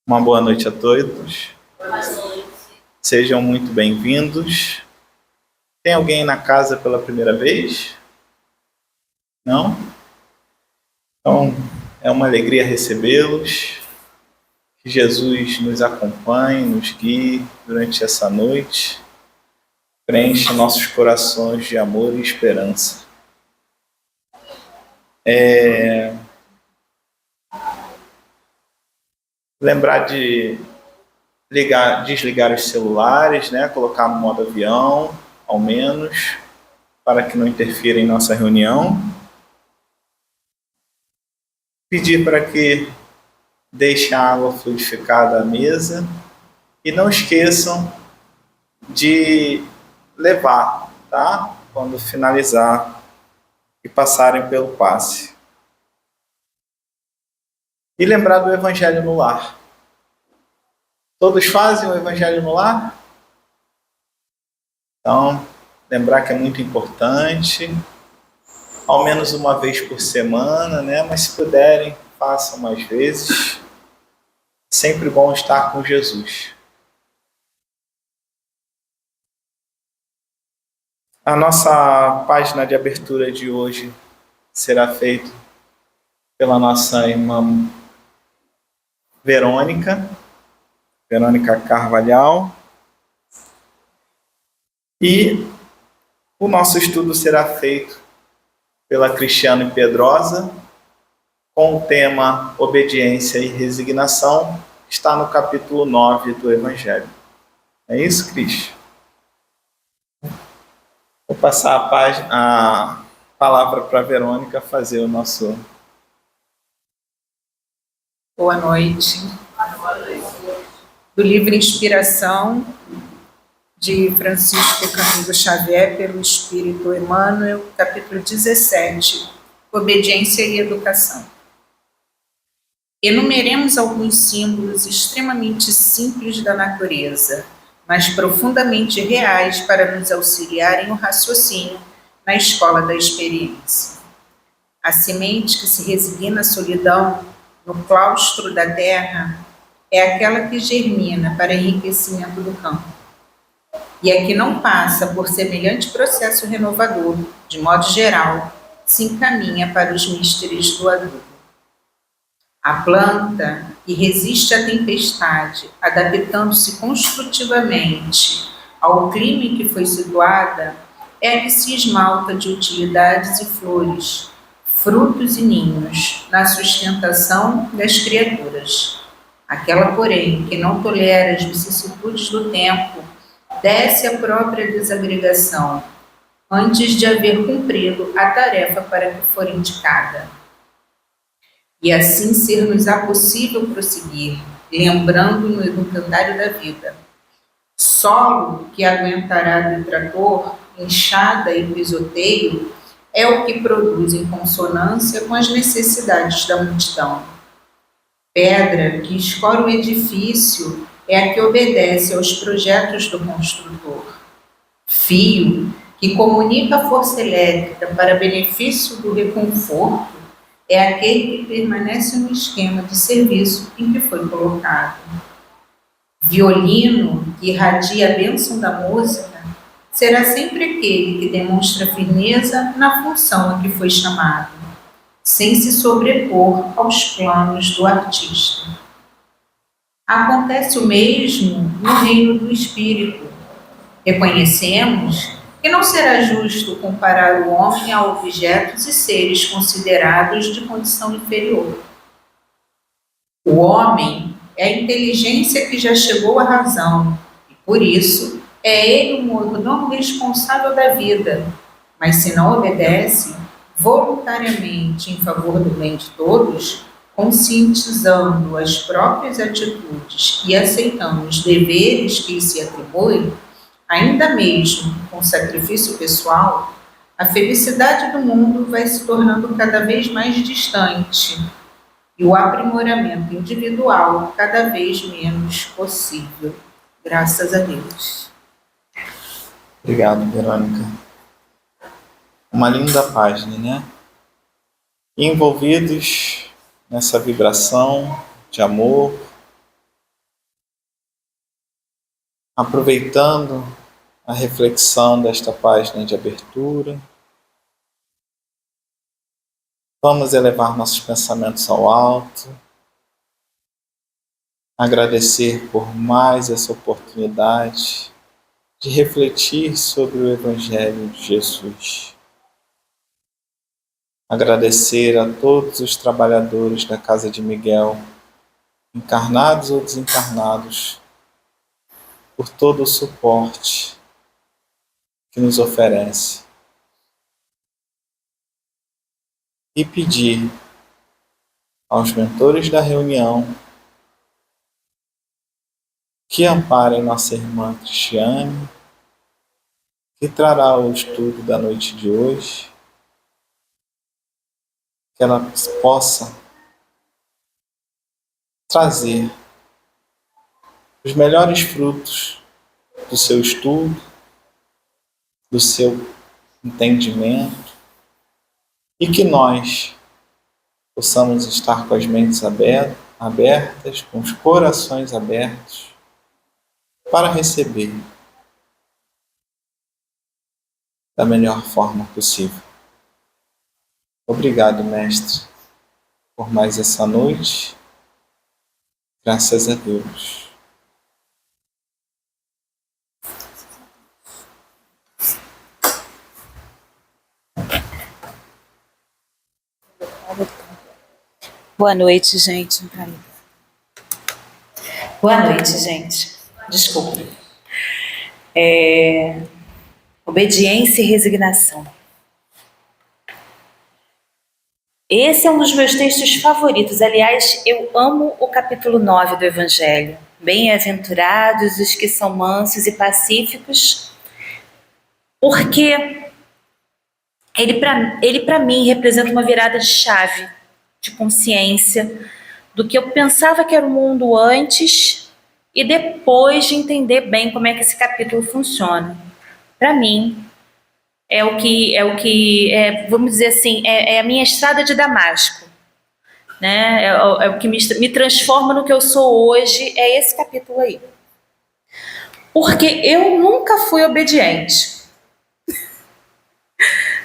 Uma boa noite a todos. Sejam muito bem-vindos. Tem alguém na casa pela primeira vez? Não? Então, é uma alegria recebê-los. Que Jesus nos acompanhe, nos guie durante essa noite. Preencha nossos corações de amor e esperança. Lembrar de desligar os celulares, né? Colocar no modo avião, ao menos, para que não interfira em nossa reunião. Pedir para que deixem a água fluidificada à mesa e não esqueçam de levar, tá? Quando finalizar e passarem pelo passe. E lembrar do Evangelho no lar. Todos fazem o Evangelho no lar? Então, lembrar que é muito importante, ao menos uma vez por semana, né? Mas se puderem, façam mais vezes. Sempre bom estar com Jesus. A nossa página de abertura de hoje será feita pela nossa irmã Verônica Carvalhal. E o nosso estudo será feito pela Cristiane Pedrosa, com o tema Obediência e Resignação, que está no capítulo 9 do Evangelho. É isso, Cris? Vou passar a palavra para a Verônica fazer o nosso... Boa noite. Do livro Inspiração, de Francisco Cândido Xavier, pelo Espírito Emmanuel, capítulo 17, Obediência e Educação. Enumeremos alguns símbolos extremamente simples da natureza, mas profundamente reais para nos auxiliarem no raciocínio na escola da experiência. A semente que se resigna à solidão no claustro da terra é aquela que germina para enriquecimento do campo. E a que não passa por semelhante processo renovador, de modo geral, se encaminha para os místeres do adubo. A planta que resiste à tempestade, adaptando-se construtivamente ao clima em que foi situada, é a que se esmalta de utilidades e flores, frutos e ninhos, na sustentação das criaturas. Aquela, porém, que não tolera as vicissitudes do tempo, desce a própria desagregação, antes de haver cumprido a tarefa para que for indicada. E assim ser-nos-á possível prosseguir, lembrando-nos do calendário da vida. Solo que aguentará detrator, enxada e pisoteio, é o que produz em consonância com as necessidades da multidão. Pedra que escora o edifício é a que obedece aos projetos do construtor. Fio que comunica a força elétrica para benefício do reconforto é aquele que permanece no esquema de serviço em que foi colocado. Violino que irradia a bênção da música será sempre aquele que demonstra firmeza na função a que foi chamado, sem se sobrepor aos planos do artista. Acontece o mesmo no reino do espírito. Reconhecemos que não será justo comparar o homem a objetos e seres considerados de condição inferior. O homem é a inteligência que já chegou à razão, e por isso é ele o mordomo responsável da vida, mas se não obedece voluntariamente em favor do bem de todos, conscientizando as próprias atitudes e aceitando os deveres que lhe se atribuem, ainda mesmo com sacrifício pessoal, a felicidade do mundo vai se tornando cada vez mais distante e o aprimoramento individual cada vez menos possível. Graças a Deus. Obrigado, Verônica. Uma linda página, né? Envolvidos nessa vibração de amor, aproveitando a reflexão desta página de abertura, vamos elevar nossos pensamentos ao alto, agradecer por mais essa oportunidade de refletir sobre o Evangelho de Jesus. Agradecer a todos os trabalhadores da Casa de Miguel, encarnados ou desencarnados, por todo o suporte que nos oferece. E pedir aos mentores da reunião que amparem nossa irmã Cristiane, que trará o estudo da noite de hoje, que ela possa trazer os melhores frutos do seu estudo, do seu entendimento, e que nós possamos estar com as mentes abertas, com os corações abertos, para receber da melhor forma possível. Obrigado, Mestre, por mais essa noite. Graças a Deus. Boa noite, gente. Boa noite, gente. Desculpa. Obediência e resignação. Esse é um dos meus textos favoritos. Aliás, eu amo o capítulo 9 do Evangelho. Bem-aventurados os que são mansos e pacíficos, porque ele para mim representa uma virada de chave, de consciência, do que eu pensava que era o mundo antes e depois de entender bem como é que esse capítulo funciona. Para mim, vamos dizer assim, é a minha estrada de Damasco, né? É o que me transforma no que eu sou hoje, é esse capítulo aí. Porque eu nunca fui obediente.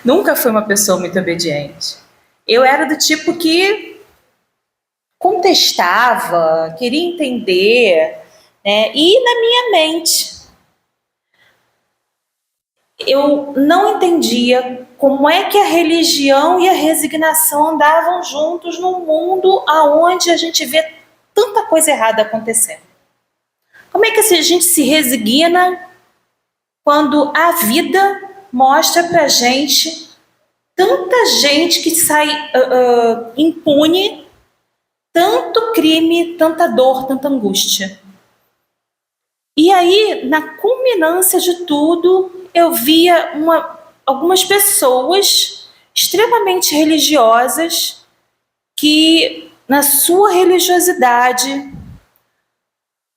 Nunca fui uma pessoa muito obediente. Eu era do tipo que contestava, queria entender, né? E na minha mente, eu não entendia como é que a religião e a resignação andavam juntos num mundo onde a gente vê tanta coisa errada acontecendo. Como é que a gente se resigna quando a vida mostra pra gente tanta gente que sai impune, tanto crime, tanta dor, tanta angústia? E aí, na culminância de tudo, eu via algumas pessoas extremamente religiosas que, na sua religiosidade,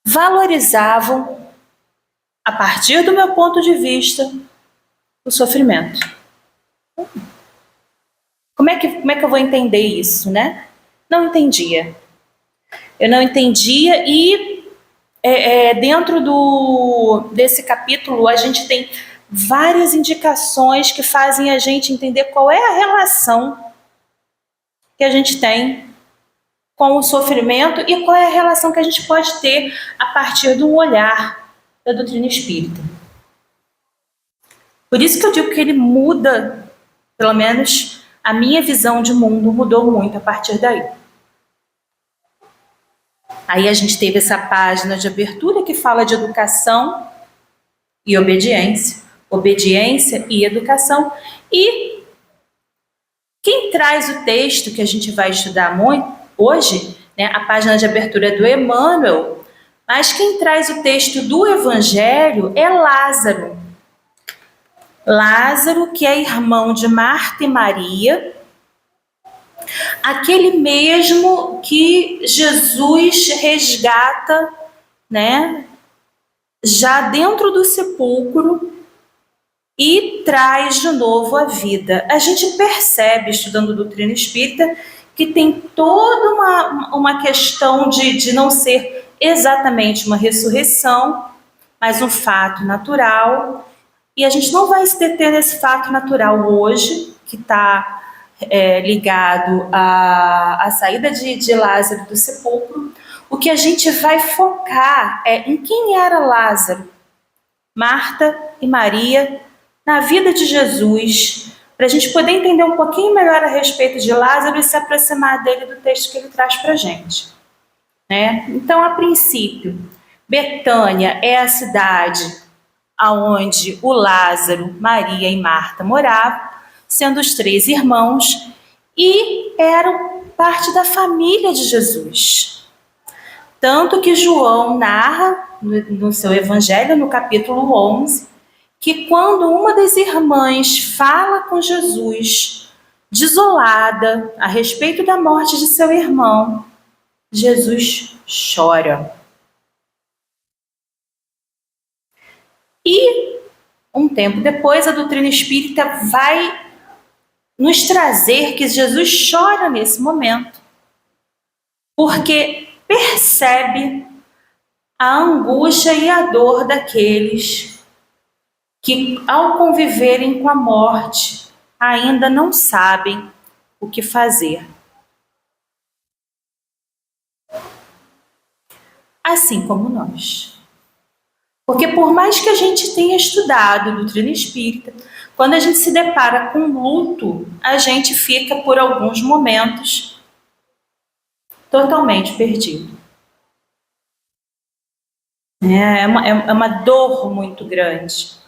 valorizavam, a partir do meu ponto de vista, o sofrimento. Como é que eu vou entender isso, né? Não entendia. Eu não entendia e dentro desse capítulo a gente tem várias indicações que fazem a gente entender qual é a relação que a gente tem com o sofrimento e qual é a relação que a gente pode ter a partir do olhar da doutrina espírita. Por isso que eu digo que ele muda, pelo menos a minha visão de mundo mudou muito a partir daí. Aí a gente teve essa página de abertura que fala de educação e obediência, obediência e educação. E quem traz o texto que a gente vai estudar muito hoje, né, a página de abertura é do Emmanuel, mas quem traz o texto do Evangelho é Lázaro. Lázaro, que é irmão de Marta e Maria, aquele mesmo que Jesus resgata, né, já dentro do sepulcro e traz de novo a vida. A gente percebe, estudando doutrina espírita, que tem toda uma questão de não ser exatamente uma ressurreição, mas um fato natural. E a gente não vai se deter nesse fato natural hoje, que está ligado à saída de Lázaro do sepulcro. O que a gente vai focar é em quem era Lázaro, Marta e Maria, na vida de Jesus, para a gente poder entender um pouquinho melhor a respeito de Lázaro e se aproximar dele do texto que ele traz para a gente. Né? Então, a princípio, Betânia é a cidade onde o Lázaro, Maria e Marta moravam, sendo os 3 irmãos, e eram parte da família de Jesus. Tanto que João narra no seu evangelho, no capítulo 11, que quando uma das irmãs fala com Jesus, desolada, a respeito da morte de seu irmão, Jesus chora. E um tempo depois, a doutrina espírita vai nos trazer que Jesus chora nesse momento, porque percebe a angústia e a dor daqueles que, ao conviverem com a morte, ainda não sabem o que fazer. Assim como nós. Porque por mais que a gente tenha estudado doutrina espírita, quando a gente se depara com luto, a gente fica por alguns momentos totalmente perdido. É uma dor muito grande.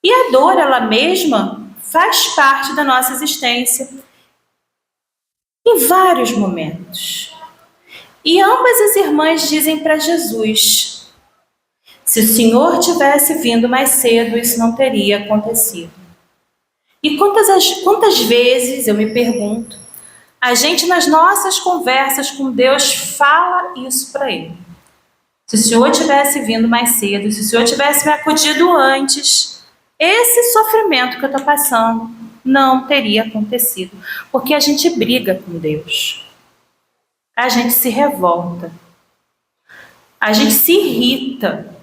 E a dor, ela mesma, faz parte da nossa existência em vários momentos. E ambas as irmãs dizem para Jesus: se o Senhor tivesse vindo mais cedo, isso não teria acontecido. E quantas vezes, eu me pergunto, a gente nas nossas conversas com Deus fala isso para Ele. Se o Senhor tivesse vindo mais cedo, se o Senhor tivesse me acudido antes, esse sofrimento que eu estou passando não teria acontecido. Porque a gente briga com Deus. A gente se revolta. A gente se irrita.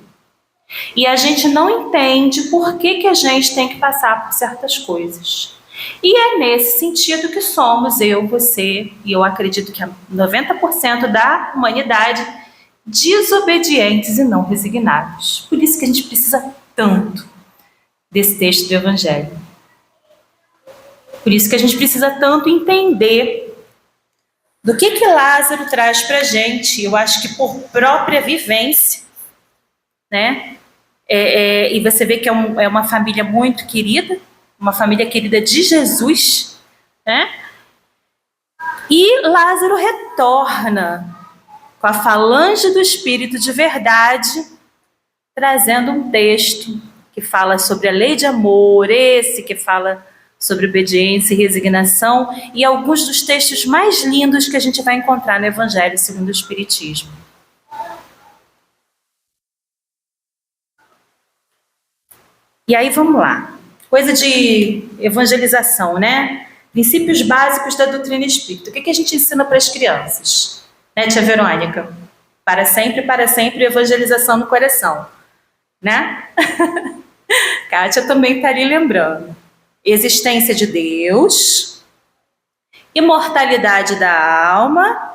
E a gente não entende por que a gente tem que passar por certas coisas. E é nesse sentido que somos, eu, você, e eu acredito que 90% da humanidade, desobedientes e não resignados. Por isso que a gente precisa tanto desse texto do Evangelho. Por isso que a gente precisa tanto entender do que Lázaro traz para a gente. Eu acho que por própria vivência, né? E você vê que é uma família muito querida, uma família querida de Jesus, né? E Lázaro retorna com a falange do Espírito de verdade, trazendo um texto que fala sobre a lei de amor, esse que fala sobre obediência e resignação, e alguns dos textos mais lindos que a gente vai encontrar no Evangelho segundo o Espiritismo. E aí vamos lá. Coisa de evangelização, né? Princípios básicos da doutrina espírita. O que a gente ensina para as crianças? Né, tia Verônica? Para sempre, evangelização no coração. Né? Kátia também está ali lembrando. Existência de Deus, imortalidade da alma,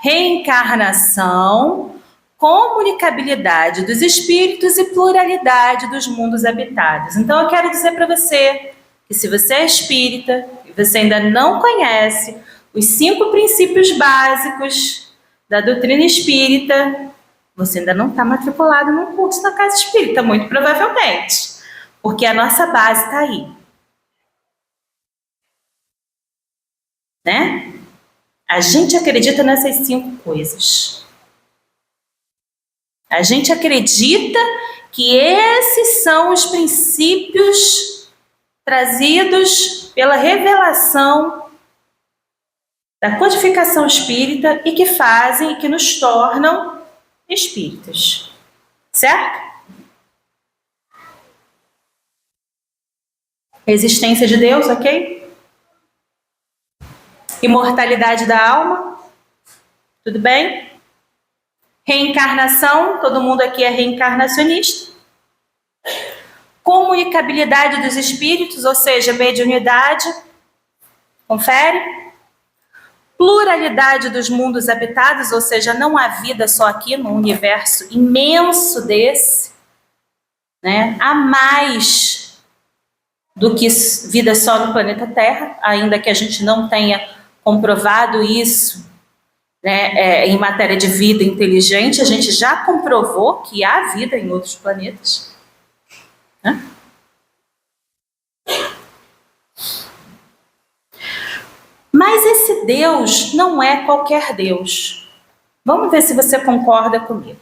reencarnação, comunicabilidade dos espíritos e pluralidade dos mundos habitados. Então eu quero dizer para você que se você é espírita e você ainda não conhece os 5 princípios básicos da doutrina espírita, você ainda não está matriculado num curso na Casa Espírita, muito provavelmente, porque a nossa base está aí. Né? A gente acredita nessas 5 coisas. A gente acredita que esses são os princípios trazidos pela revelação da codificação espírita e que fazem e que nos tornam espíritas. Certo? Existência de Deus, ok? Imortalidade da alma, tudo bem? Reencarnação, todo mundo aqui é reencarnacionista. Comunicabilidade dos espíritos, ou seja, mediunidade. Confere. Pluralidade dos mundos habitados, ou seja, não há vida só aqui no universo imenso desse, né? Há mais do que vida só no planeta Terra, ainda que a gente não tenha comprovado isso, né, em matéria de vida inteligente, a gente já comprovou que há vida em outros planetas, né? Mas esse Deus não é qualquer Deus. Vamos ver se você concorda comigo.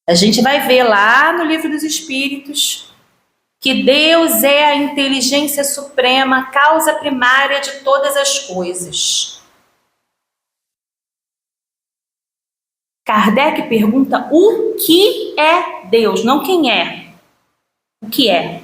A gente vai ver lá no Livro dos Espíritos que Deus é a inteligência suprema, causa primária de todas as coisas. Kardec pergunta o que é Deus, não quem é. O que é?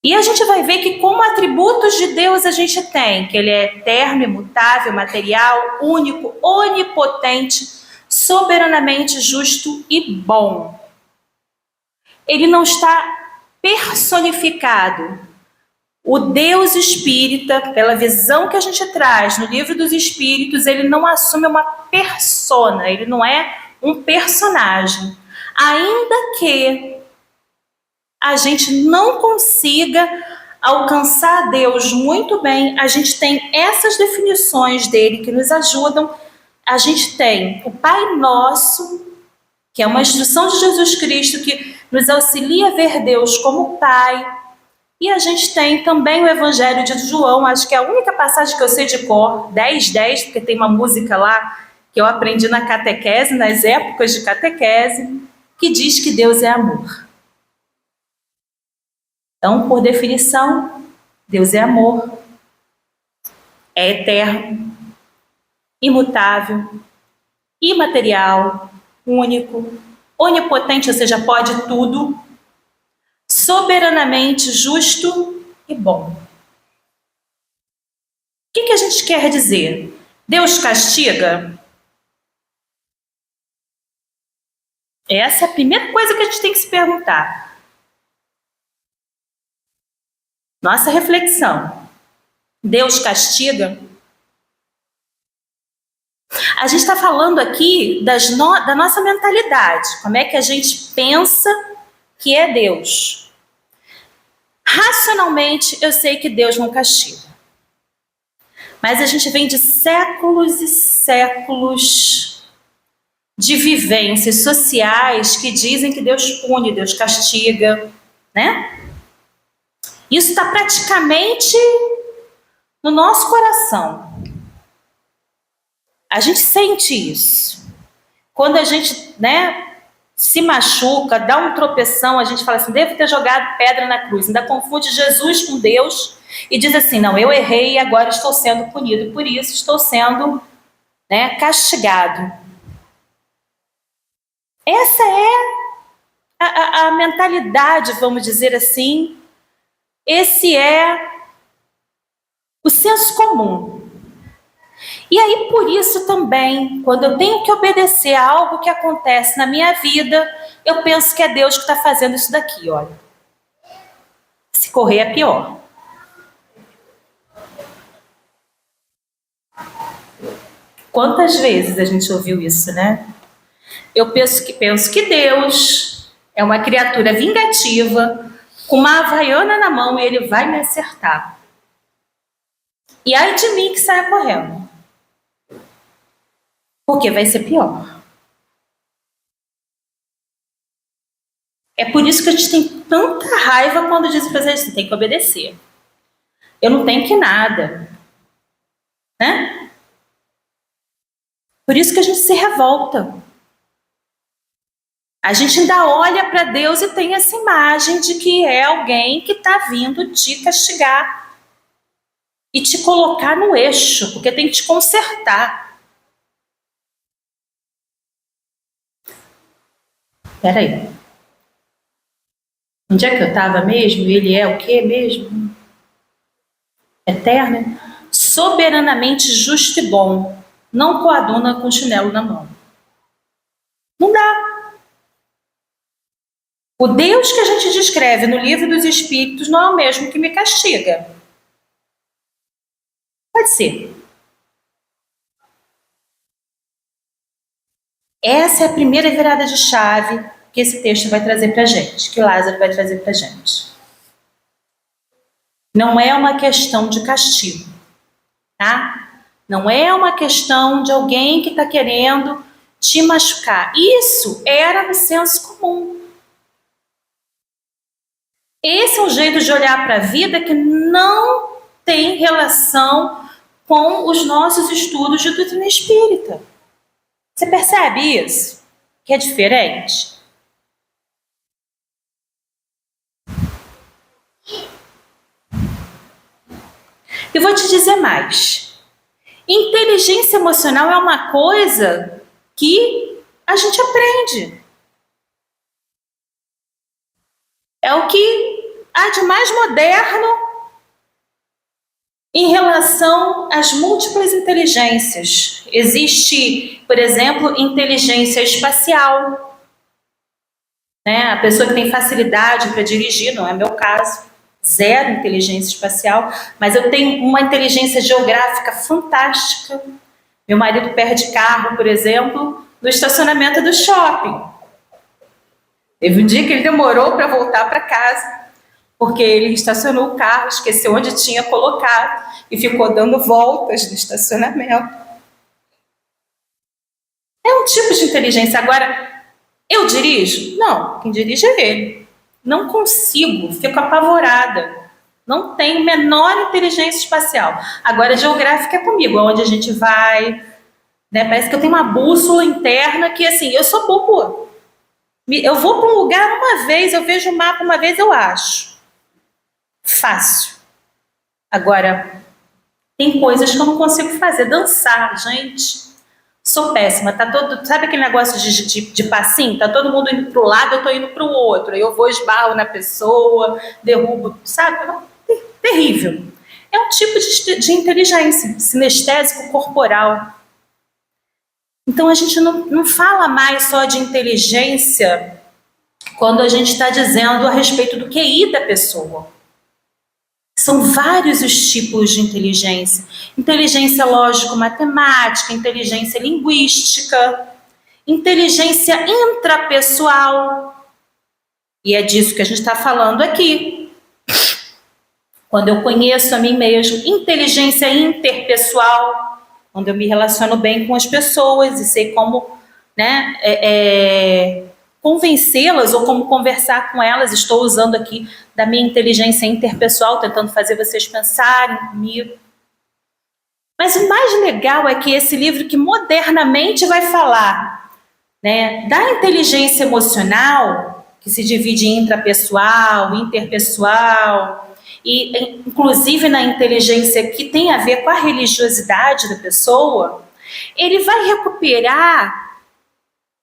E a gente vai ver que como atributos de Deus a gente tem, que ele é eterno, imutável, material, único, onipotente, soberanamente justo e bom. Ele não está personificado. O Deus espírita, pela visão que a gente traz no Livro dos Espíritos, ele não assume uma persona, ele não é um personagem. Ainda que a gente não consiga alcançar Deus muito bem, a gente tem essas definições dele que nos ajudam. A gente tem o Pai Nosso, que é uma instrução de Jesus Cristo que nos auxilia a ver Deus como Pai. E a gente tem também o Evangelho de João, acho que é a única passagem que eu sei de cor, 10:10, porque tem uma música lá que eu aprendi na catequese, nas épocas de catequese, que diz que Deus é amor. Então, por definição, Deus é amor, é eterno, imutável, imaterial, único, onipotente, ou seja, pode tudo, soberanamente justo e bom. O que a gente quer dizer? Deus castiga? Essa é a primeira coisa que a gente tem que se perguntar. Nossa reflexão. Deus castiga? A gente está falando aqui da nossa mentalidade. Como é que a gente pensa que é Deus? Racionalmente, eu sei que Deus não castiga. Mas a gente vem de séculos e séculos de vivências sociais que dizem que Deus pune, Deus castiga, né? Isso está praticamente no nosso coração. A gente sente isso. Quando a gente, se machuca, dá um tropeção, a gente fala assim, devo ter jogado pedra na cruz. Ainda confunde Jesus com Deus e diz assim, não, eu errei e agora estou sendo punido por isso, estou sendo castigado. Essa é a mentalidade, vamos dizer assim. Esse é o senso comum. E aí, por isso também, quando eu tenho que obedecer a algo que acontece na minha vida, eu penso que é Deus que está fazendo isso daqui, olha. Se correr é pior. Quantas vezes a gente ouviu isso, né? Eu penso que Deus é uma criatura vingativa, com uma havaiana na mão e ele vai me acertar. E ai de mim que saia correndo. Porque vai ser pior. É por isso que a gente tem tanta raiva quando dizem pra gente, tem que obedecer. Eu não tenho que nada. Né? Por isso que a gente se revolta. A gente ainda olha para Deus e tem essa imagem de que é alguém que está vindo te castigar e te colocar no eixo, porque tem que te consertar. Peraí. Onde é que eu estava mesmo? Ele é o quê mesmo? Eterno? Soberanamente justo e bom. não coaduna com chinelo na mão. Não dá. O Deus que a gente descreve no Livro dos Espíritos não é o mesmo que me castiga. Pode ser. Essa é a primeira virada de chave que esse texto vai trazer para a gente, que Lázaro vai trazer para a gente. Não é uma questão de castigo, tá? Não é uma questão de alguém que está querendo te machucar. Isso era no senso comum. Esse é um jeito de olhar para a vida que não tem relação com os nossos estudos de doutrina espírita. Você percebe isso? Que é diferente? E vou te dizer mais. Inteligência emocional é uma coisa que a gente aprende. É o que há de mais moderno em relação às múltiplas inteligências. Existe, por exemplo, inteligência espacial. A pessoa que tem facilidade para dirigir, não é meu caso, zero inteligência espacial, mas eu tenho uma inteligência geográfica fantástica. Meu marido perde carro, por exemplo, no estacionamento do shopping. Teve um dia que ele demorou para voltar para casa, porque ele estacionou o carro, esqueceu onde tinha colocado e ficou dando voltas no estacionamento. É um tipo de inteligência. Agora, eu dirijo? Não, quem dirige é ele. Não consigo, fico apavorada. Não tenho menor inteligência espacial. Agora, geográfica é comigo, aonde a gente vai. Parece que eu tenho uma bússola interna que, assim, eu sou bobo. Eu vou para um lugar uma vez, eu vejo o mapa uma vez, eu acho. Fácil. Agora, tem coisas que eu não consigo fazer. Dançar, gente. Sou péssima. Sabe aquele negócio de passinho? Tá todo mundo indo para o lado, eu tô indo para o outro. Eu vou, esbarro na pessoa, derrubo, sabe? Terrível. É um tipo de inteligência, sinestésico corporal. Então, a gente não fala mais só de inteligência quando a gente está dizendo a respeito do QI da pessoa. São vários os tipos de inteligência. Inteligência lógico-matemática, inteligência linguística, inteligência intrapessoal. E é disso que a gente está falando aqui. Quando eu conheço a mim mesmo. Inteligência interpessoal, quando eu me relaciono bem com as pessoas e sei como convencê-las ou como conversar com elas. Estou usando aqui da minha inteligência interpessoal, tentando fazer vocês pensarem comigo. Mas o mais legal é que esse livro que modernamente vai falar da inteligência emocional, que se divide em intrapessoal, interpessoal, e inclusive na inteligência que tem a ver com a religiosidade da pessoa, ele vai recuperar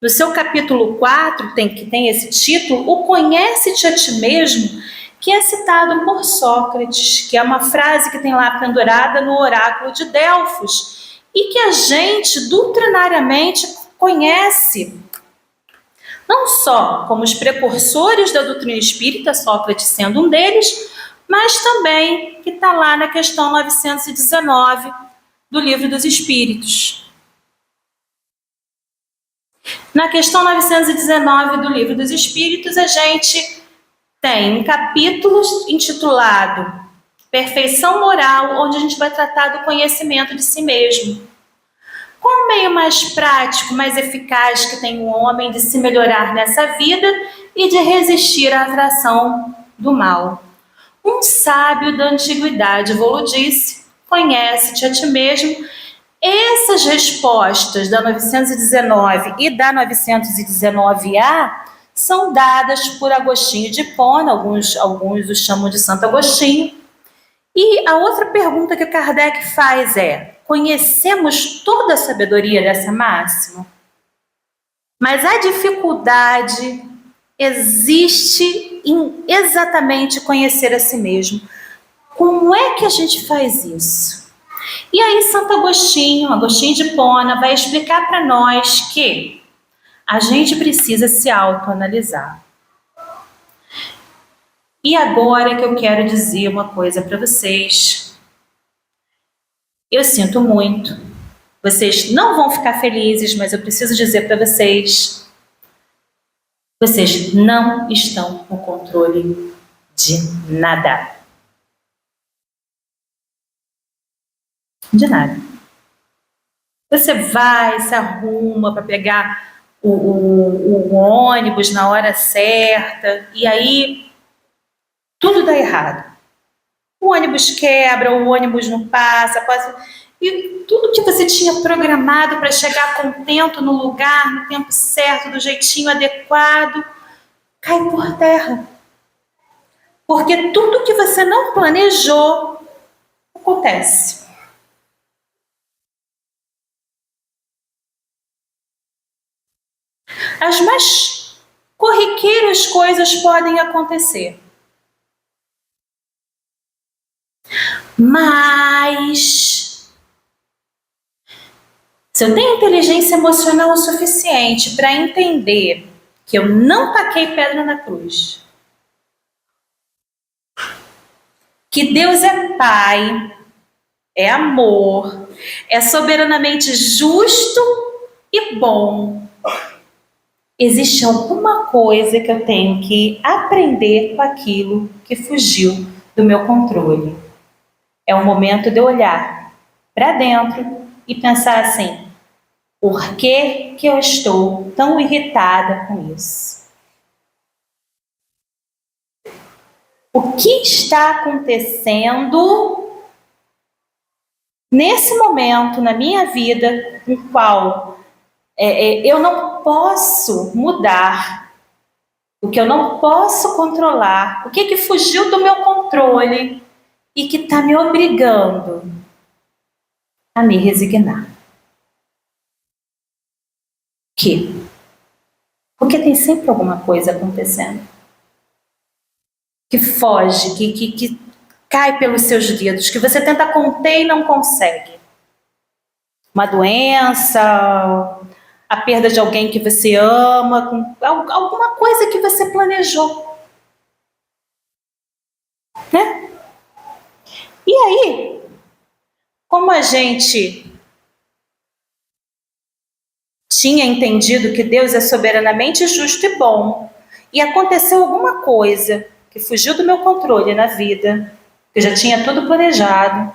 no seu capítulo 4, que tem esse título, o Conhece-te a ti mesmo, que é citado por Sócrates, que é uma frase que tem lá pendurada no oráculo de Delfos, e que a gente doutrinariamente conhece, não só como os precursores da doutrina espírita, Sócrates sendo um deles, mas também que está lá na questão 919 do Livro dos Espíritos. Na questão 919 do Livro dos Espíritos, a gente tem um capítulo intitulado Perfeição Moral, onde a gente vai tratar do conhecimento de si mesmo. Qual o meio mais prático, mais eficaz que tem o homem de se melhorar nessa vida e de resistir à atração do mal? Um sábio da antiguidade vou-lo disse, conhece-te a ti mesmo. Essas respostas da 919 e da 919A são dadas por Agostinho de Hipona, alguns os chamam de Santo Agostinho. E a outra pergunta que Kardec faz é: conhecemos toda a sabedoria dessa máxima? Mas a dificuldade existe em exatamente conhecer a si mesmo. Como é que a gente faz isso? E aí Santo Agostinho, Agostinho de Hipona, vai explicar para nós que a gente precisa se autoanalisar. E agora que eu quero dizer uma coisa para vocês. Eu sinto muito. Vocês não vão ficar felizes, mas eu preciso dizer para vocês. Vocês não estão no controle de nada. De nada. Você vai, se arruma para pegar o ônibus na hora certa, e aí tudo dá errado. O ônibus quebra, o ônibus não passa, e tudo que você tinha programado para chegar contento no lugar, no tempo certo, do jeitinho adequado, cai por terra. Porque tudo que você não planejou acontece. As mais corriqueiras coisas podem acontecer. Mas se eu tenho inteligência emocional o suficiente para entender que eu não taquei pedra na cruz, que Deus é Pai, é amor, é soberanamente justo e bom, existe alguma coisa que eu tenho que aprender com aquilo que fugiu do meu controle. É o momento de eu olhar para dentro e pensar assim: por que eu estou tão irritada com isso? O que está acontecendo nesse momento na minha vida, no qual eu não posso mudar, o que eu não posso controlar, o que fugiu do meu controle e que está me obrigando a me resignar? Porque tem sempre alguma coisa acontecendo que foge, que cai pelos seus dedos, que você tenta conter e não consegue. Uma doença, a perda de alguém que você ama, alguma coisa que você planejou, né? E aí, como a gente tinha entendido que Deus é soberanamente justo e bom, e aconteceu alguma coisa que fugiu do meu controle na vida, que eu já tinha tudo planejado,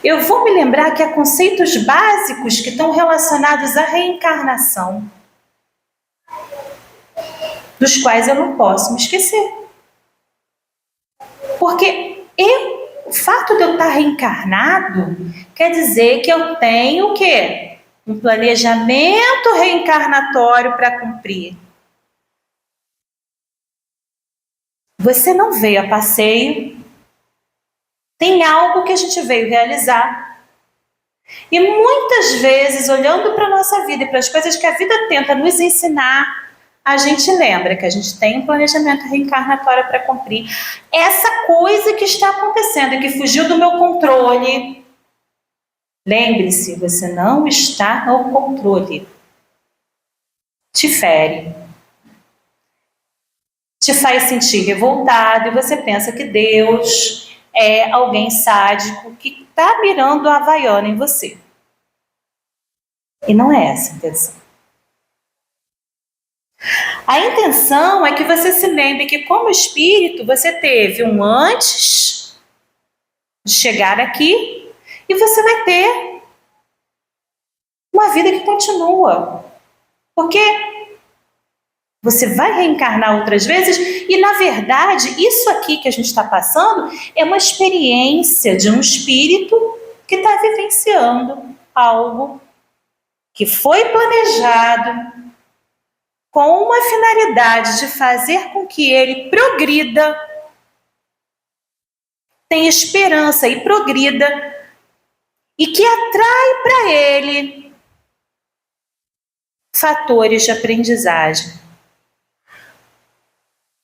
eu vou me lembrar que há conceitos básicos que estão relacionados à reencarnação, dos quais eu não posso me esquecer. Porque o fato de eu estar reencarnado quer dizer que eu tenho o quê? Um planejamento reencarnatório para cumprir. Você não veio a passeio, tem algo que a gente veio realizar. E muitas vezes, olhando para a nossa vida e para as coisas que a vida tenta nos ensinar, a gente lembra que a gente tem um planejamento reencarnatório para cumprir. Essa coisa que está acontecendo e que fugiu do meu controle, lembre-se, você não está no controle. Te fere. Te faz sentir revoltado e você pensa que Deus é alguém sádico que está mirando a Havaiana em você. E não é essa a intenção. A intenção é que você se lembre que, como espírito, você teve um antes de chegar aqui e você vai ter uma vida que continua. Porque você vai reencarnar outras vezes e, na verdade, isso aqui que a gente está passando é uma experiência de um espírito que está vivenciando algo que foi planejado com uma finalidade de fazer com que ele progrida, tenha esperança e progrida, e que atrai para ele fatores de aprendizagem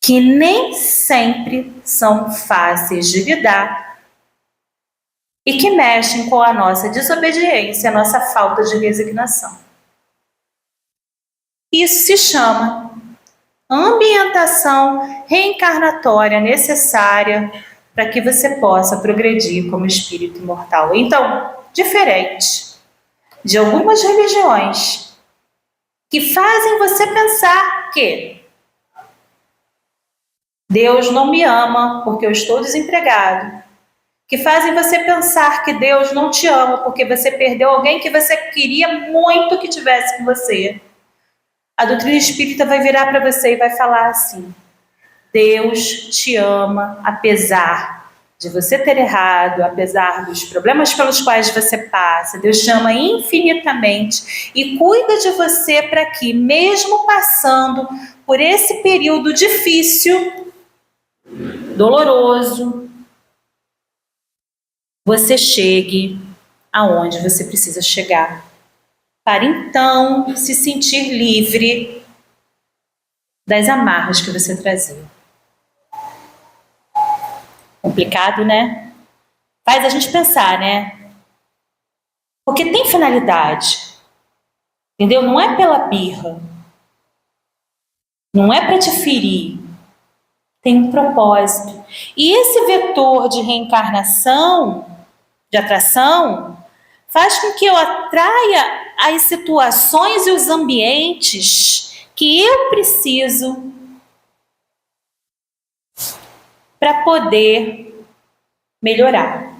que nem sempre são fáceis de lidar, e que mexem com a nossa desobediência, a nossa falta de resignação. Isso se chama ambientação reencarnatória necessária para que você possa progredir como espírito imortal. Então, diferente de algumas religiões que fazem você pensar que Deus não me ama porque eu estou desempregado, que fazem você pensar que Deus não te ama porque você perdeu alguém que você queria muito que tivesse com você. A doutrina espírita vai virar para você e vai falar assim: Deus te ama apesar de você ter errado, apesar dos problemas pelos quais você passa. Deus te ama infinitamente e cuida de você para que, mesmo passando por esse período difícil, doloroso, você chegue aonde você precisa chegar, para então se sentir livre das amarras que você trazia. Complicado, né? Faz a gente pensar, né? Porque tem finalidade, entendeu? Não é pela birra, não é para te ferir, tem um propósito. E esse vetor de reencarnação, de atração, faz com que eu atraia as situações e os ambientes que eu preciso para poder melhorar.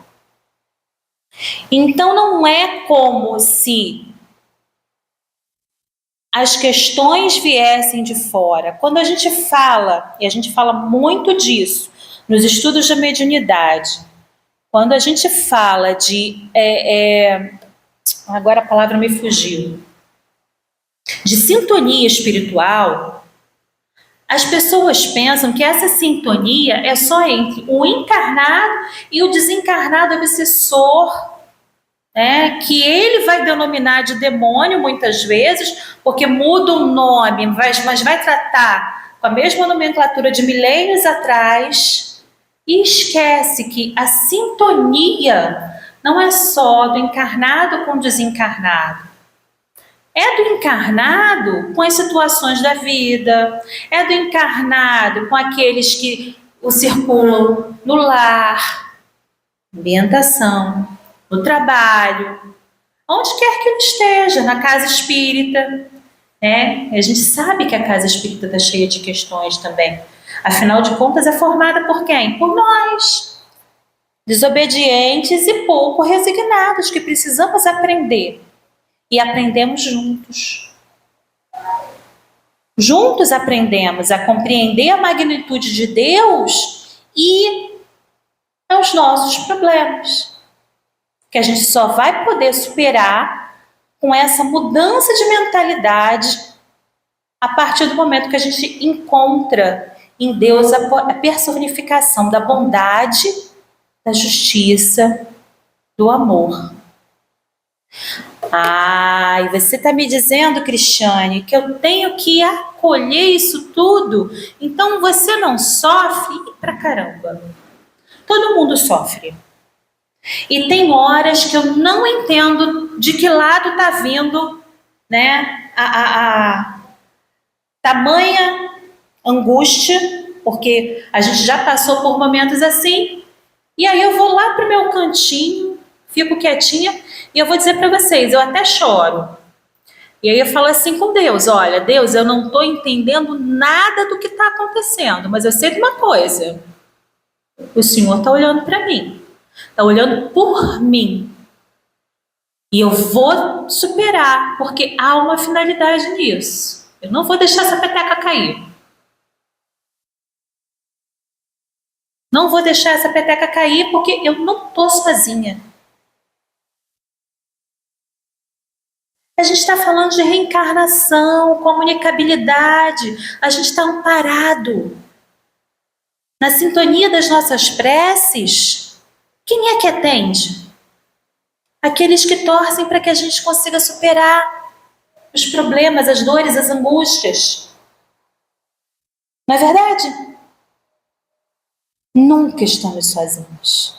Então não é como se as questões viessem de fora. Quando a gente fala, e a gente fala muito disso nos estudos da mediunidade, quando a gente fala de agora a palavra me fugiu, de sintonia espiritual, as pessoas pensam que essa sintonia é só entre o encarnado e o desencarnado obsessor, né? Que ele vai denominar de demônio muitas vezes, porque muda o nome, mas vai tratar com a mesma nomenclatura de milênios atrás, e esquece que a sintonia não é só do encarnado com o desencarnado. É do encarnado com as situações da vida, é do encarnado com aqueles que o circulam no lar, ambientação, no trabalho, onde quer que ele esteja, na casa espírita, né? A gente sabe que a casa espírita está cheia de questões também. Afinal de contas, é formada por quem? Por nós, desobedientes e pouco resignados, que precisamos aprender. E aprendemos juntos. Juntos aprendemos a compreender a magnitude de Deus e os nossos problemas, que a gente só vai poder superar com essa mudança de mentalidade a partir do momento que a gente encontra em Deus a personificação da bondade, da justiça, do amor. E você está me dizendo, Cristiane, que eu tenho que acolher isso tudo? Então você não sofre? Pra caramba. Todo mundo sofre. E tem horas que eu não entendo de que lado está vindo, né, a tamanha angústia, porque a gente já passou por momentos assim, e aí eu vou lá pro meu cantinho, fico quietinha, e eu vou dizer para vocês, eu até choro. E aí eu falo assim com Deus: olha, Deus, eu não estou entendendo nada do que está acontecendo, mas eu sei de uma coisa: o Senhor está olhando para mim, está olhando por mim. E eu vou superar, porque há uma finalidade nisso. Eu não vou deixar essa peteca cair. Não vou deixar essa peteca cair, porque eu não estou sozinha. A gente está falando de reencarnação, comunicabilidade. A gente está amparado na sintonia das nossas preces. Quem é que atende? Aqueles que torcem para que a gente consiga superar os problemas, as dores, as angústias. Não é verdade? Nunca estamos sozinhos.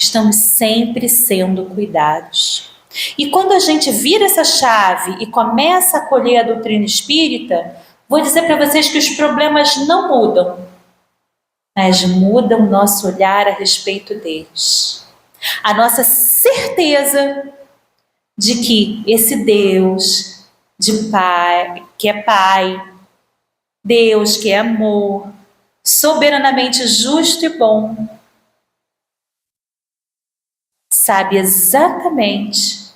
Estamos sempre sendo cuidados. E quando a gente vira essa chave e começa a acolher a doutrina espírita, vou dizer para vocês que os problemas não mudam, mas mudam o nosso olhar a respeito deles. A nossa certeza de que esse Deus de Pai, que é Pai, Deus que é amor, soberanamente justo e bom, sabe exatamente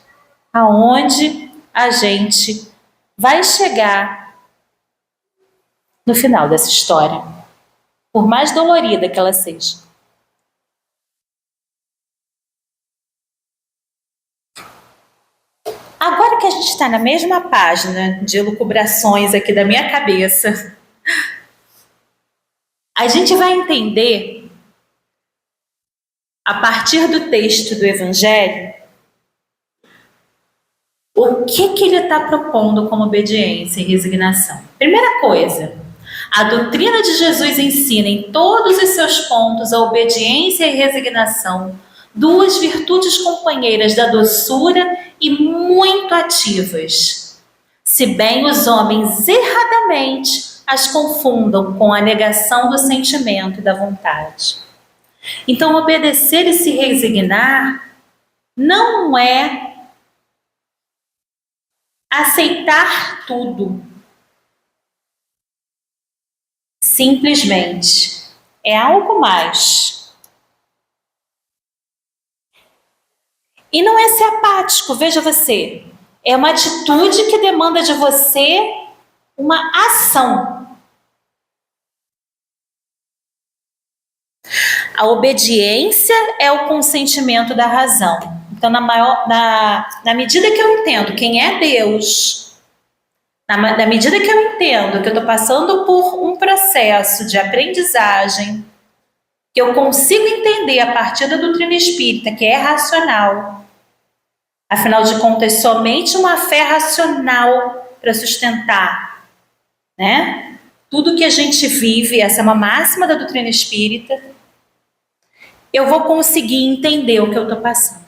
aonde a gente vai chegar no final dessa história, por mais dolorida que ela seja. Agora que a gente está na mesma página de elucubrações aqui da minha cabeça, a gente vai entender, a partir do texto do Evangelho, o que ele está propondo como obediência e resignação. Primeira coisa, a doutrina de Jesus ensina em todos os seus pontos a obediência e resignação, duas virtudes companheiras da doçura e muito ativas, se bem os homens erradamente as confundam com a negação do sentimento e da vontade. Então, obedecer e se resignar não é aceitar tudo. Simplesmente é algo mais. E não é ser apático, veja você. É uma atitude que demanda de você uma ação. A obediência é o consentimento da razão. Então, na medida que eu entendo quem é Deus, na medida que eu entendo que eu estou passando por um processo de aprendizagem, que eu consigo entender a partir da doutrina espírita, que é racional, afinal de contas, somente uma fé racional para sustentar, né? Tudo que a gente vive, essa é uma máxima da doutrina espírita, eu vou conseguir entender o que eu estou passando.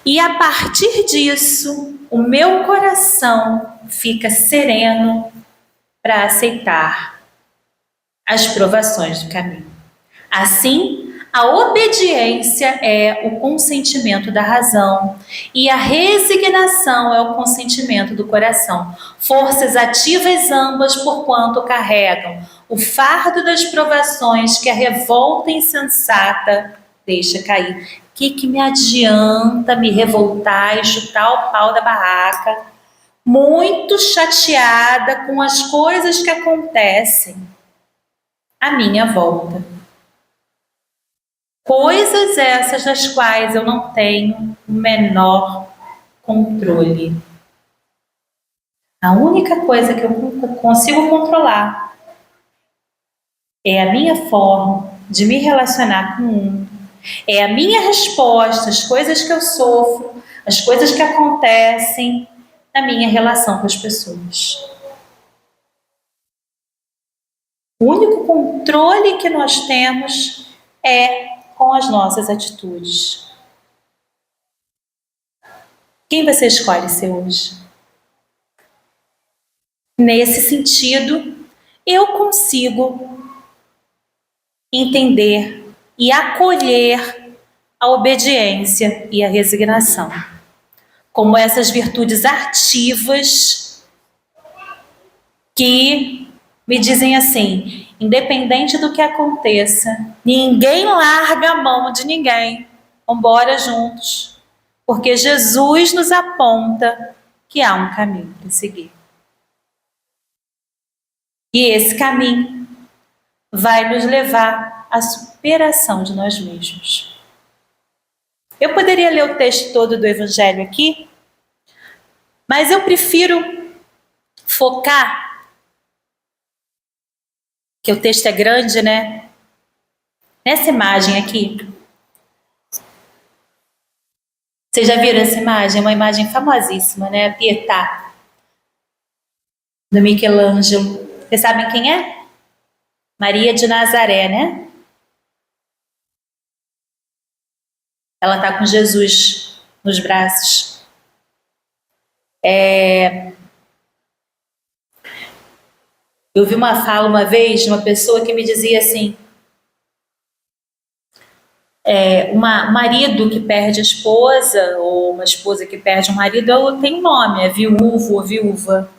E a partir disso, o meu coração fica sereno para aceitar as provações do caminho. Assim, a obediência é o consentimento da razão e a resignação é o consentimento do coração. Forças ativas ambas, porquanto carregam o fardo das provações que a revolta insensata deixa cair. O que me adianta me revoltar e chutar o pau da barraca, muito chateada com as coisas que acontecem à minha volta? Coisas essas das quais eu não tenho o menor controle. A única coisa que eu consigo controlar é a minha forma de me relacionar com o mundo, é a minha resposta às coisas que eu sofro, às coisas que acontecem na minha relação com as pessoas. O único controle que nós temos é com as nossas atitudes. Quem você escolhe ser hoje? Nesse sentido, eu consigo entender e acolher a obediência e a resignação como essas virtudes ativas que me dizem assim: independente do que aconteça, ninguém larga a mão de ninguém, vambora juntos, porque Jesus nos aponta que há um caminho para seguir. E esse caminho vai nos levar à superação de nós mesmos. Eu poderia ler o texto todo do Evangelho aqui, mas eu prefiro focar, que o texto é grande, né? Nessa imagem aqui. Vocês já viram essa imagem? É uma imagem famosíssima, né? A Pietà, do Michelangelo. Vocês sabem quem é? Maria de Nazaré, né? Ela está com Jesus nos braços. Eu vi uma fala uma vez de uma pessoa que me dizia assim, um marido que perde a esposa, ou uma esposa que perde um marido, tem um nome, é viúvo ou viúva,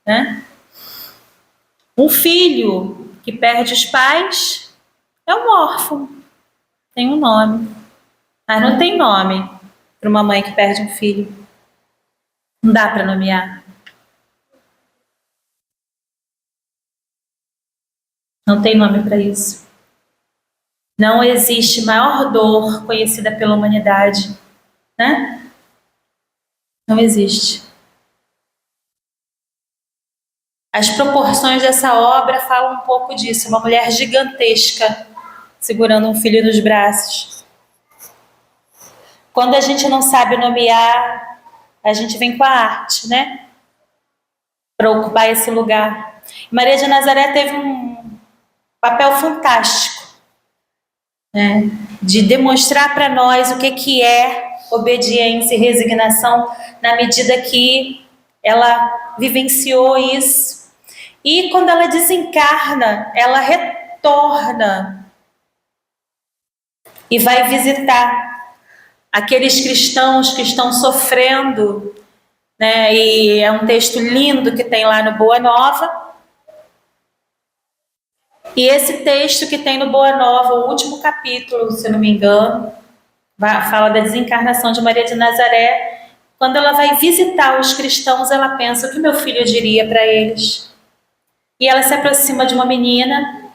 né? Um filho que perde os pais é um órfão, tem um nome. Mas não tem nome para uma mãe que perde um filho. Não dá para nomear. Não tem nome para isso. Não existe maior dor conhecida pela humanidade, né? Não existe. As proporções dessa obra falam um pouco disso. Uma mulher gigantesca segurando um filho nos braços. Quando a gente não sabe nomear, a gente vem com a arte, né? Para ocupar esse lugar. Maria de Nazaré teve um papel fantástico, né? De demonstrar para nós o que é obediência e resignação, na medida que ela vivenciou isso. E quando ela desencarna, ela retorna e vai visitar aqueles cristãos que estão sofrendo, né? E é um texto lindo que tem lá no Boa Nova. E esse texto que tem no Boa Nova, o último capítulo, se eu não me engano, fala da desencarnação de Maria de Nazaré. Quando ela vai visitar os cristãos, ela pensa: o que meu filho diria para eles? E ela se aproxima de uma menina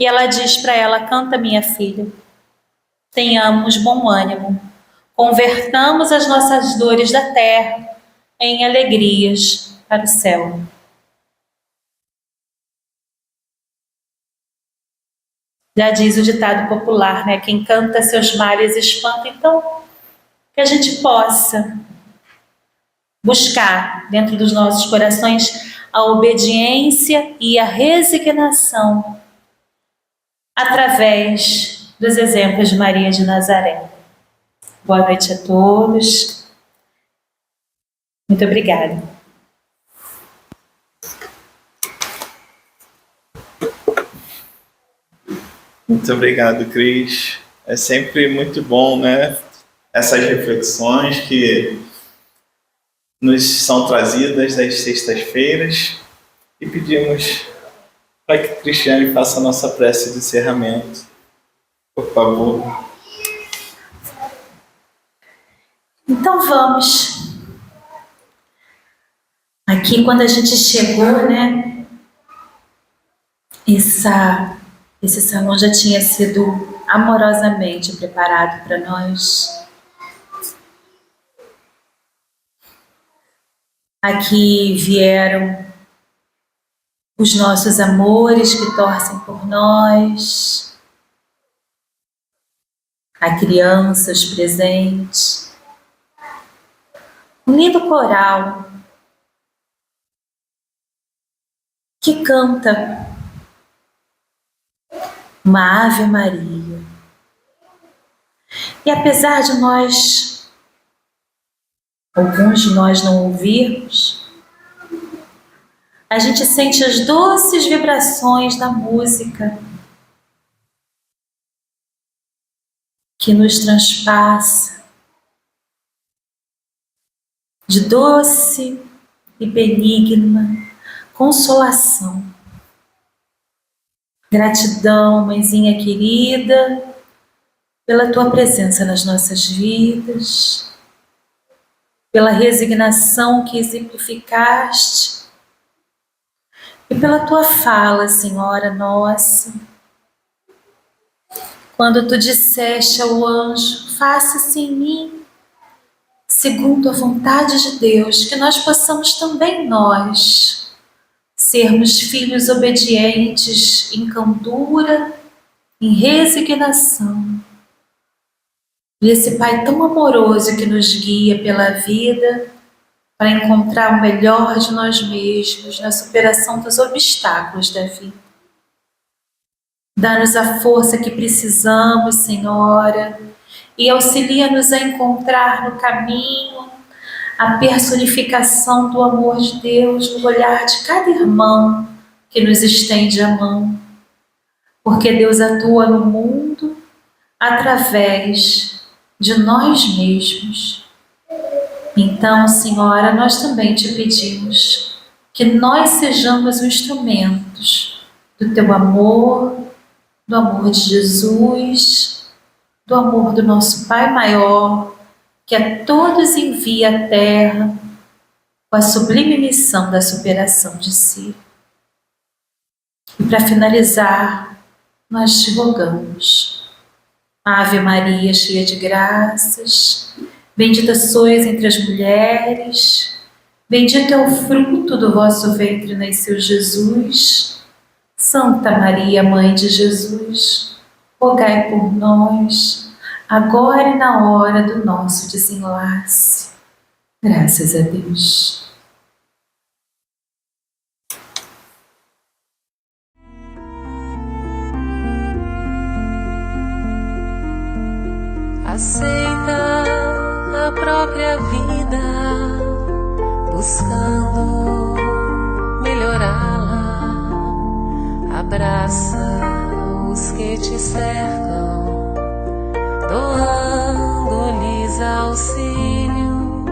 e ela diz para ela: canta, minha filha, tenhamos bom ânimo, convertamos as nossas dores da terra em alegrias para o céu. Já diz o ditado popular, né? Quem canta seus males espanta. Então, que a gente possa buscar dentro dos nossos corações a obediência e a resignação através dos exemplos de Maria de Nazaré. Boa noite a todos. Muito obrigada. Muito obrigado, Cris. É sempre muito bom, né? Essas reflexões que nos são trazidas às sextas-feiras, e pedimos para que Cristiane faça a nossa prece de encerramento, por favor. Então vamos. Aqui, quando a gente chegou, né? Esse salão já tinha sido amorosamente preparado para nós. Aqui vieram os nossos amores que torcem por nós, há crianças presentes, um lindo coral que canta uma Ave Maria. E apesar de alguns de nós não ouvirmos, a gente sente as doces vibrações da música que nos transpassa de doce e benigna consolação. Gratidão, mãezinha querida, pela tua presença nas nossas vidas, pela resignação que exemplificaste e pela tua fala, Senhora nossa, quando tu disseste ao anjo: faça-se em mim segundo a vontade de Deus, que nós possamos também nós sermos filhos obedientes em candura, em resignação. E esse Pai tão amoroso que nos guia pela vida para encontrar o melhor de nós mesmos na superação dos obstáculos da vida. Dá-nos a força que precisamos, Senhora, e auxilia-nos a encontrar no caminho a personificação do amor de Deus no olhar de cada irmão que nos estende a mão. Porque Deus atua no mundo através de nós mesmos. Então, Senhora, nós também te pedimos que nós sejamos instrumentos do teu amor, do amor de Jesus, do amor do nosso Pai maior, que a todos envia à terra com a sublime missão da superação de si. E para finalizar, nós te rogamos: Ave Maria, cheia de graças, bendita sois entre as mulheres, bendito é o fruto do vosso ventre, nasceu Jesus. Santa Maria, Mãe de Jesus, rogai por nós, agora e na hora do nosso desenlace. Graças a Deus. Aceita a própria vida, buscando melhorá-la. Abraça os que te cercam, doando-lhes auxílio.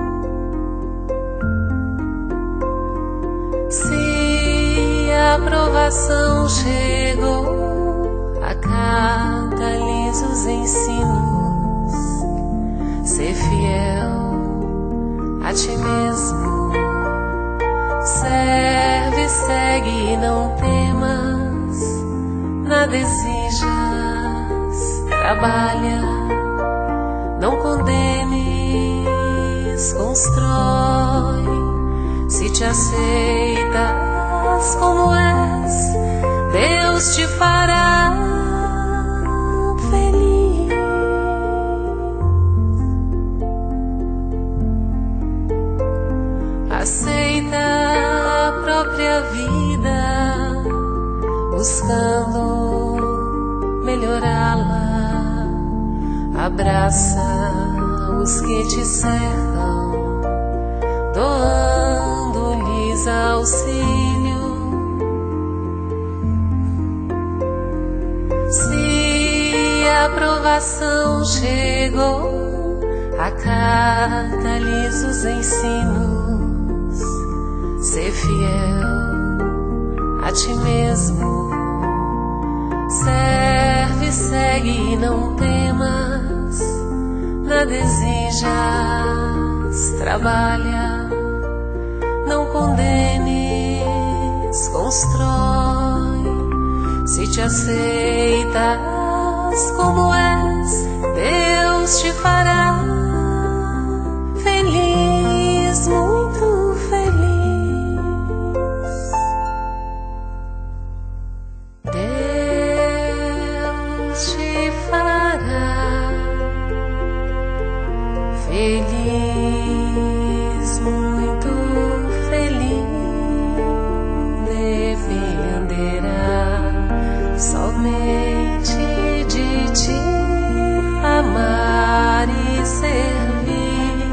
Se a provação chegou, acata-lhes os ensinos. Ser fiel a ti mesmo, serve, segue e não temas, nada exijas, trabalha, não condenes, constrói. Se te aceitas como és, Deus te fará feliz. Aceita a própria vida, buscando melhorá-la. Abraça os que te cercam, doando-lhes auxílio. Se a provação chegou, acata-lhes os ensinos. Ser fiel a ti mesmo, serve, segue e não temas, nada exijas, trabalha, não condenes, constrói. Se te aceitas como és, Deus te fará feliz, muito feliz. Deus te fará feliz, muito feliz. Dependerá somente de ti, amar e servir,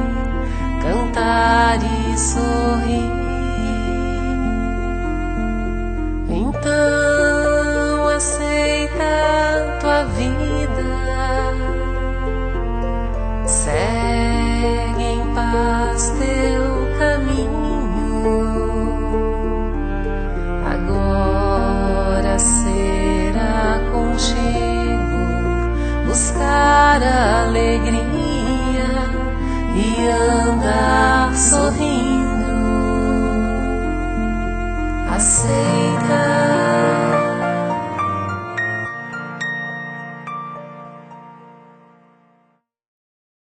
cantar e sorrir. Então aceita tua vida, segue em paz teu caminho. Agora será contigo buscar a alegria e andar sorrindo. Aceita